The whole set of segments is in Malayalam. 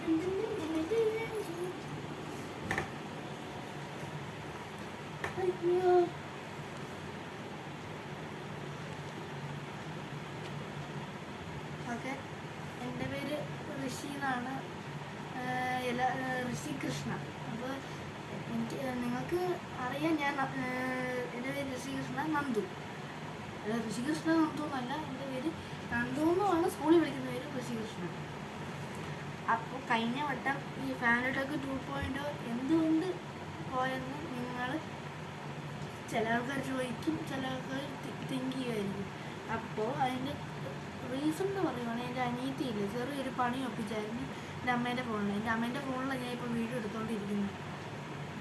അയ്യോ ഓക്കെ, എൻ്റെ പേര് ഋഷി എന്നാണ്, ഋഷി കൃഷ്ണ. അപ്പോൾ എനിക്ക് നിങ്ങൾക്ക് അറിയാം, ഞാൻ എൻ്റെ പേര് ഋഷി കൃഷ്ണ നന്ദു. ഋഷി കൃഷ്ണ നന്ദു എന്നല്ല, എൻ്റെ പേര് നന്ദു എന്നുമാണ് സ്കൂളിൽ വിളിക്കുന്ന പേര്, ഋഷി കൃഷ്ണ. അപ്പോൾ കഴിഞ്ഞ വട്ടം ഈ ഫാമിലി ടോക്ക് 2.0 എന്തുകൊണ്ട് പോയെന്ന് നിങ്ങൾ ചില ആൾക്കാർ ചോദിക്കും, ചില ആൾക്കാർ തിങ്ക് ചെയ്യുമായിരിക്കും. അപ്പോൾ അതിൻ്റെ റീസൺ എന്ന് പറയുവാണെങ്കിൽ എൻ്റെ അനിയത്തിയില്ല, ചെറിയൊരു പണി ഒപ്പിച്ചായിരുന്നു എൻ്റെ അമ്മേൻ്റെ ഫോണിൽ. എൻ്റെ അമ്മേൻ്റെ ഫോണിലാണ് ഞാൻ ഇപ്പോൾ വീഡിയോ എടുത്തുകൊണ്ടിരിക്കുന്നത്.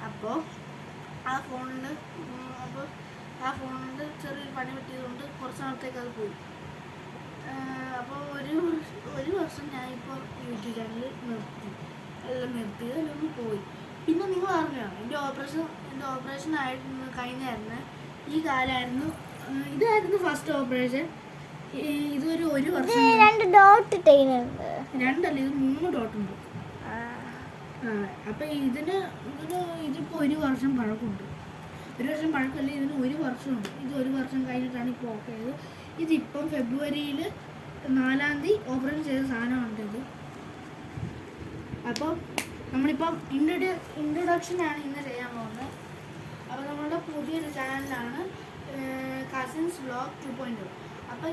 അപ്പോൾ ആ ഫോണിൽ ചെറിയൊരു പണി പറ്റിയതുകൊണ്ട് കുറച്ച് നാളത്തേക്ക് അത് പോയി. അപ്പോൾ ഒരു വർഷം ഞാനിപ്പോൾ യൂട്യൂബ് ചാനൽ നിർത്തിയതിലൊന്ന് പോയി. പിന്നെ നിങ്ങൾ അറിഞ്ഞോ, എൻ്റെ ഓപ്പറേഷൻ ആയിരുന്നു കഴിഞ്ഞായിരുന്നു, ഈ കാലമായിരുന്നു, ഇതായിരുന്നു ഫസ്റ്റ് ഓപ്പറേഷൻ. ഇതൊരു വർഷം, രണ്ടല്ല ഇത് 3 ഡോട്ടുണ്ട്. അപ്പം ഇതിപ്പോൾ 1 വർഷം പഴക്കമുണ്ട്. 1 വർഷം പഴക്കമല്ല, ഇതിന് 1 വർഷമുണ്ട്. ഇത് 1 വർഷം കഴിഞ്ഞിട്ടാണ് ഇപ്പോൾ ഓക്കെ ആയത്. ഇതിപ്പം ഫെബ്രുവരിയിൽ 4-ാം തീയതി ഓപ്പറേഷൻ ചെയ്ത സാധനമുണ്ട് ഇത്. അപ്പോൾ നമ്മളിപ്പം ഇൻട്രൊഡക്ഷനാണ് ഇന്ന് ചെയ്യാൻ പോകുന്നത്. അപ്പോൾ നമ്മളുടെ പുതിയൊരു ചാനലാണ് കസിൻസ് വ്ലോഗ് 2.0. അപ്പോൾ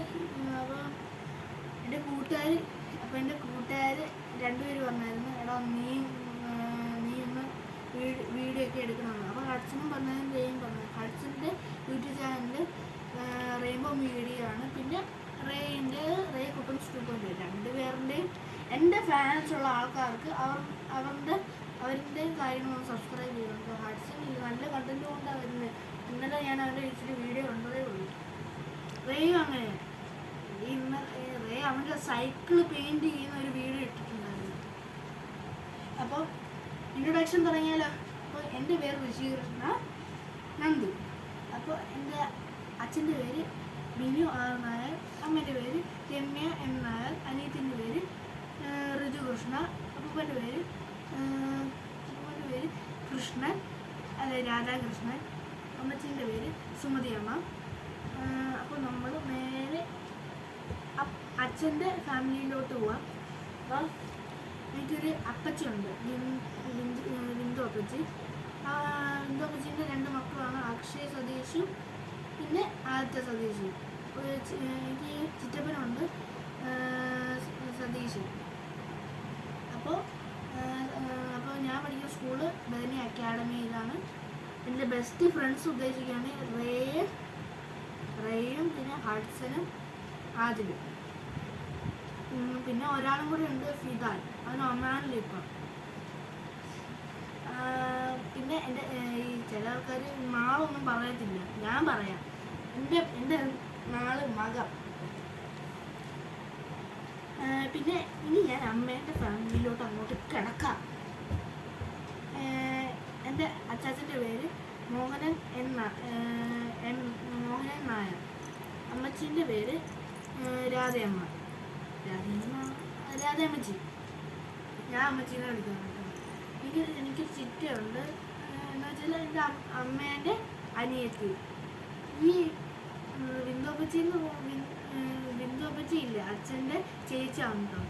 എൻ്റെ കൂട്ടുകാർ 2 പേര് പറഞ്ഞായിരുന്നു, എടാ നീ ഒന്ന് വീഡിയോ ഒക്കെ എടുക്കണമെന്ന്. അപ്പോൾ ഹഡ്സനും പറഞ്ഞാലും റേയും പറഞ്ഞു. ഹഡ്സൻ്റെ യൂട്യൂബ് ചാനലിൽ റെയിൻബോ മീഡിയ ആണ്, പിന്നെ റേ കുട്ടൻസ് 2.0. 2 പേരുടെയും എൻ്റെ ഫാൻസുള്ള ആൾക്കാർക്ക് അവരുടെ കാര്യങ്ങളൊന്ന് സബ്സ്ക്രൈബ് ചെയ്യുന്നുണ്ട്. ഹഡ്സൺ നല്ല കണ്ടന്റ് കൊണ്ടാണ് വരുന്നത്. ഇന്നലെ ഞാൻ അവരുടെ ഇച്ചിരി വീഡിയോ കണ്ടതേ ഉള്ളൂ. റേയും അങ്ങനെ, റേ അവൻ്റെ സൈക്കിള് പെയിൻറ് ചെയ്യുന്ന ഒരു വീഡിയോ ഇട്ടിട്ടുണ്ടായിരുന്നു. അപ്പോൾ ഇൻട്രൊഡക്ഷൻ തുടങ്ങിയാലോ. അപ്പോൾ എൻ്റെ പേര് ഋഷി കൃഷ്ണ നന്ദു. അപ്പോൾ എൻ്റെ അച്ഛൻ്റെ പേര് ബിനു ആർ നായർ, അമ്മേൻ്റെ പേര് രമ്യ എം നായർ, അനിയത്തിൻ്റെ പേര് ഋജു കൃഷ്ണ, അപ്പൂപ്പൻ്റെ പേര് കൃഷ്ണൻ, രാധാകൃഷ്ണൻ, അമ്മച്ചീൻ്റെ പേര് സുമതി അമ്മ. അപ്പോൾ നമ്മൾ നേരെ അച്ഛൻ്റെ ഫാമിലിയിലോട്ട് പോവാം. അപ്പോൾ എനിക്കൊരു അപ്പച്ചിയുണ്ട്, ബിന്ദു അപ്പച്ചി. ബിന്ദു അപ്പച്ചീൻ്റെ 2 മക്കളാണ്, അക്ഷയ് സതീഷും പിന്നെ ആദിത്യ സതീഷും. എനിക്ക് ചിറ്റപ്പനുണ്ട്, സതീഷ്. അപ്പോൾ ഞാൻ പഠിക്കുന്ന സ്കൂള് ബദനി അക്കാഡമിയിലാണ്. എൻ്റെ ബെസ്റ്റ് ഫ്രണ്ട്സ് ഉദ്ദേശിക്കുകയാണെങ്കിൽ റേയും പിന്നെ ഹഡ്സനും ആദിലും. പിന്നെ ഒരാളും കൂടി ഉണ്ട്, ഫിദാൻ, അവന് ഒമാനിലിപ്പം. പിന്നെ എൻ്റെ ഈ ചില ആൾക്കാർ നാളൊന്നും പറയത്തില്ല, ഞാൻ പറയാം. എൻ്റെ നാള് മകം. പിന്നെ ഇനി ഞാൻ അമ്മേൻ്റെ ഫാമിലിയിലോട്ട് അങ്ങോട്ട് കിടക്കാം. എൻ്റെ അച്ചാച്ചൻ്റെ പേര് മോഹനൻ നായർ, അമ്മച്ചീൻ്റെ പേര് രാധയമ്മച്ചി. ഞാൻ അമ്മച്ചീനെ വിളിക്കുന്നുണ്ട്. എനിക്ക് ചിറ്റയുണ്ട്, എന്ന് വെച്ചാൽ എൻ്റെ അമ്മേൻ്റെ അനിയത്തി. ഈ ബിന്ദു അപ്പച്ചി ഇല്ല, അച്ഛൻ്റെ ചേച്ചിയാണ് കേട്ടോ.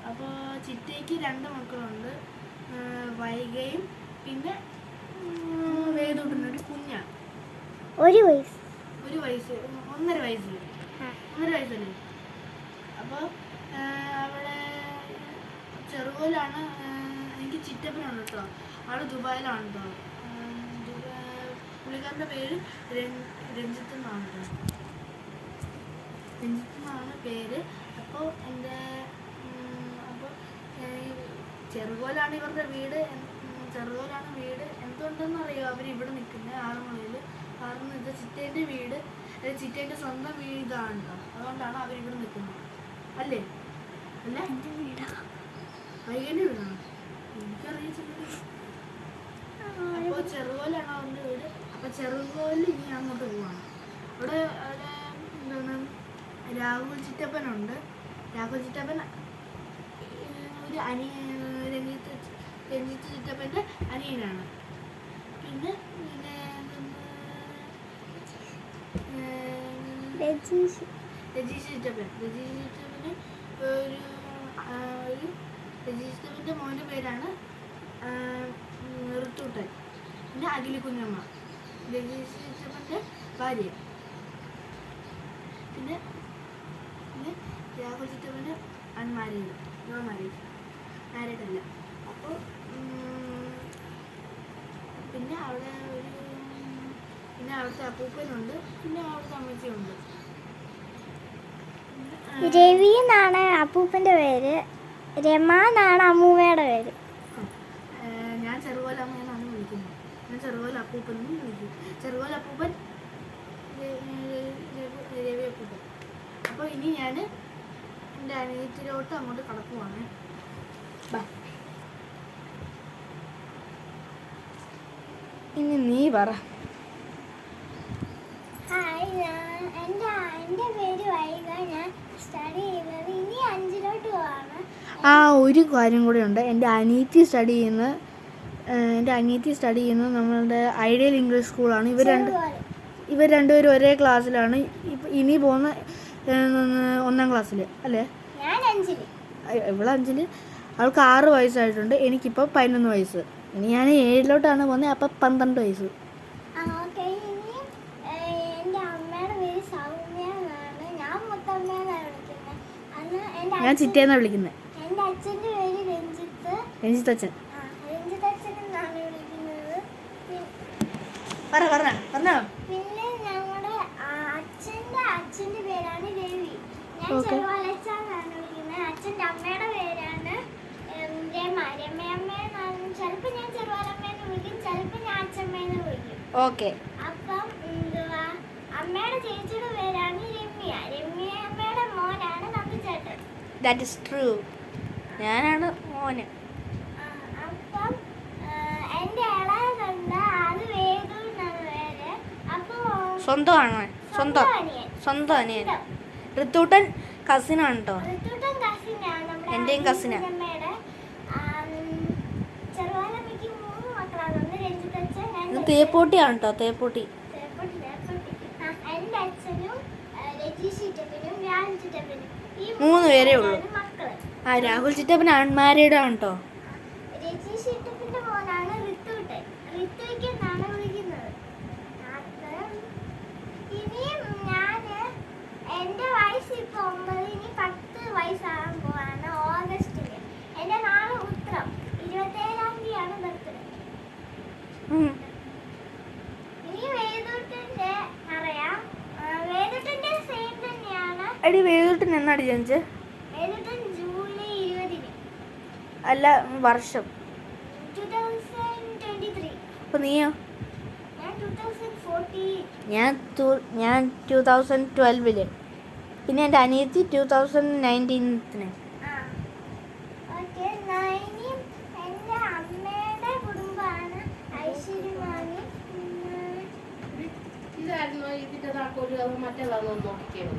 അപ്പോൾ ചിറ്റയ്ക്ക് 2 മക്കളുണ്ട്, വൈകയും പിന്നെ വേദൂട്ടുന്നൊരു കുഞ്ഞാണ്. 1 വയസ്സ് 1.5 വയസ്സല്ലേ. അപ്പോൾ അവിടെ ചെറുകോലാണ്. എനിക്ക് ചിറ്റപ്പനുണ്ട് കേട്ടോ, ആൾ ദുബായിലാണ് കേട്ടോ. പുള്ളിക്കാരൻ്റെ പേര് രഞ്ജിത്ത് എന്നാണ് കേട്ടോ, രഞ്ജിത്ത് എന്നാണ് പേര്. അപ്പോൾ ചെറുകോലാണ് ഇവരുടെ വീട്. ചെറുകോലാണ് വീട്. എന്തുകൊണ്ടെന്ന് അറിയുമോ അവരിവിടെ നിൽക്കുന്നത്? ആറന്മുളയിൽ. കാരണം ഇത് ചിറ്റേൻ്റെ വീട്, ചിറ്റേൻ്റെ സ്വന്തം വീടാണ് കേട്ടോ. അതുകൊണ്ടാണ് അവരിവിടെ നിൽക്കുന്നത്. അല്ലേ? അല്ല, എൻ്റെ വീടാണ്, വൈകേൻ്റെ വീടാണ്, എനിക്കറിയിച്ചില്ല. അപ്പോൾ ചെറുകോലാണ് അവൻ്റെ വീട്. അപ്പോൾ ചെറുകോലിൽ ഇനി അങ്ങോട്ട് പോവാണ്. അവിടെ എന്താണ് രാഹുൽ ചിറ്റപ്പനുണ്ട്. രാഹുൽ ചിറ്റപ്പൻ ഒരു രഞ്ജിത്ത് ചിറ്റപ്പൻ്റെ അനിയനാണ്. പിന്നെ രജീഷ് ചിറ്റപ്പന് രജീഷ് ചിറ്റപ്പൻ്റെ മോൻ്റെ പേരാണ് ഋത്തൂട്ടൻ. പിന്നെ അഖിലി കുഞ്ഞമ്മ രജീഷ് ചിറ്റപ്പൻ്റെ ഭാര്യ. പിന്നെ രാഹുൽ ചിറ്റപ്പന് അൺമാരീഡ്, മാരീഡല്ല. അപ്പോൾ പിന്നെ അവിടുത്തെ അപ്പൂപ്പനുണ്ട്. പിന്നെ അവിടുത്തെ അമ്മച്ചിയുണ്ട്. രവി എന്നാണ് അപ്പൂപ്പൻ്റെ പേര്, രമ എന്നാണ് അമ്മൂമ്മയുടെ പേര്. ഞാൻ ചെറുകോല അമ്മയെന്നാണ് വിളിക്കുന്നത്. ഞാൻ ചെറുകോല അപ്പൂപ്പനെന്ന് വിളിക്കും. ചെറുകോല അപ്പൂപ്പൻ രവി അപ്പൂപ്പൻ. അപ്പോൾ ഇനി ഞാൻ എൻ്റെ അനിയത്തിലോട്ട് അങ്ങോട്ട് കടക്കുവാണ്. ഇനി നീ പറ. ഹായ്, എൻ്റെ പേര് വൈഗ. ഞാൻ സ്റ്റഡി ചെയ്യുന്നത് ഇനി 5-ലോട്ട് പോവാണ്. ഒരു കാര്യം കൂടെ ഉണ്ട്. എൻ്റെ അനിയത്തി സ്റ്റഡി ചെയ്യുന്നത് നമ്മളുടെ ഐഡിയൽ ഇംഗ്ലീഷ് സ്കൂളാണ്. ഇവർ രണ്ടുപേരും ഒരേ ക്ലാസ്സിലാണ്. ഇനി പോകുന്ന 1ാം ക്ലാസ്സിൽ അല്ലേ? ഇവള് 5-ൽ. അവൾക്ക് 6 വയസ്സായിട്ടുണ്ട്. എനിക്കിപ്പോൾ 11 വയസ്സ്. ഇനി ഞാൻ 7-ലോട്ടാണ് പോകുന്നത്. അപ്പം 12 വയസ്സ്. ഞാൻ ചിറ്റേന്നാണ് വിളിക്കുന്നത്. എൻ്റെ അച്ഛൻ്റെ പേര് രഞ്ജിത്ത് അച്ഛൻ. രഞ്ജിത്തച്ഛൻ എന്നാണ് വിളിക്കുന്നത്. പറഞ്ഞോ. പിന്നെ ഞങ്ങളുടെ അച്ഛൻ്റെ പേരാണ് രവി. ഞാൻ ചെറുവാലച്ചാന്നാണ് വിളിക്കുന്നത്. അച്ഛൻ്റെ അമ്മയുടെ പേരാണ് രമയമ്മയെന്നാണ്. ചിലപ്പോൾ ഞാൻ ചെറുവാലമ്മയെന്ന് വിളിക്കും, ചിലപ്പോൾ ഞാൻ അച്ഛമ്മയെന്ന് വിളിക്കും. ഓക്കെ. അപ്പം അമ്മയുടെ ചേച്ചിയുടെ പേരാണ് രമ്യ. രമ്യമ്മയുടെ മോനാണ് നന്ദിച്ചേട്ടൻ. That is true. ഞാനാണ് മോന്. അപ്പം എൻ്റെ ഇളയതുണ്ട്, അത് വേദു എന്നാണ് പേര്. അപ്പോൾ സ്വന്തം അനിയൻ. ഋത്തൂട്ടൻ കസിനാണ് കേട്ടോ. എൻ്റെയും കസിനാണ്. ചെറുവാലമ്മയ്ക്ക് 3 മക്കളാണ്. രഞ്ജിത്തച്ഛൻ, തേപ്പോട്ടിയാണ് കേട്ടോ. തേപ്പോട്ടി. എൻ്റെ അച്ഛനും രജീഷ് ചിറ്റപ്പനും രാഹുൽ ചിറ്റപ്പനും, ഈ 3 പേരേ ഉള്ളൂ. മക്കള്. രാഹുൽ ചിറ്റപ്പൻ അൺമാരീഡ് ആണ് കേട്ടോ. രജീഷ് ചിറ്റപ്പന്റെ മോനാണ് ഋത്തൂട്ടൻ. ഋത്വിക്ക് എന്നാണ് വിളിക്കുന്നത്. ഇനിയും എൻ്റെ വയസ്സ് ഇപ്പോൾ 9, ഇനി 10 വയസ്സാകാൻ പോവാണ് ഓഗസ്റ്റില്. എൻ്റെ നാളെ ഉത്രം 27-ാം തീയതിയാണ് ബർത്ത്ഡേ. ഇനി വേദൂട്ടൻ്റെ അറിയാം. വേദൂട്ടൻ്റെ സെയിം തന്നെയാണ്. എടി വേദൂട്ടൻ എന്നാണ് ജനിച്ചത്? വേദൂട്ടൻ ജൂലൈ 20-ന്. അല്ല, വർഷം. 2023. അപ്പോൾ നീയോ? ഞാൻ 2014. ഞാൻ 2012. പിന്നെ എൻ്റെ അനിയത്തി 2019. ഓക്കെ. ഇനിയും എൻ്റെ അമ്മയുടെ കുടുംബമാണ് ഐശ്വര്യമാണി. ഇതായിരുന്നു ഇതിന്റെ താക്കോല്. മറ്റേതാണെന്ന് നോക്കിയത്.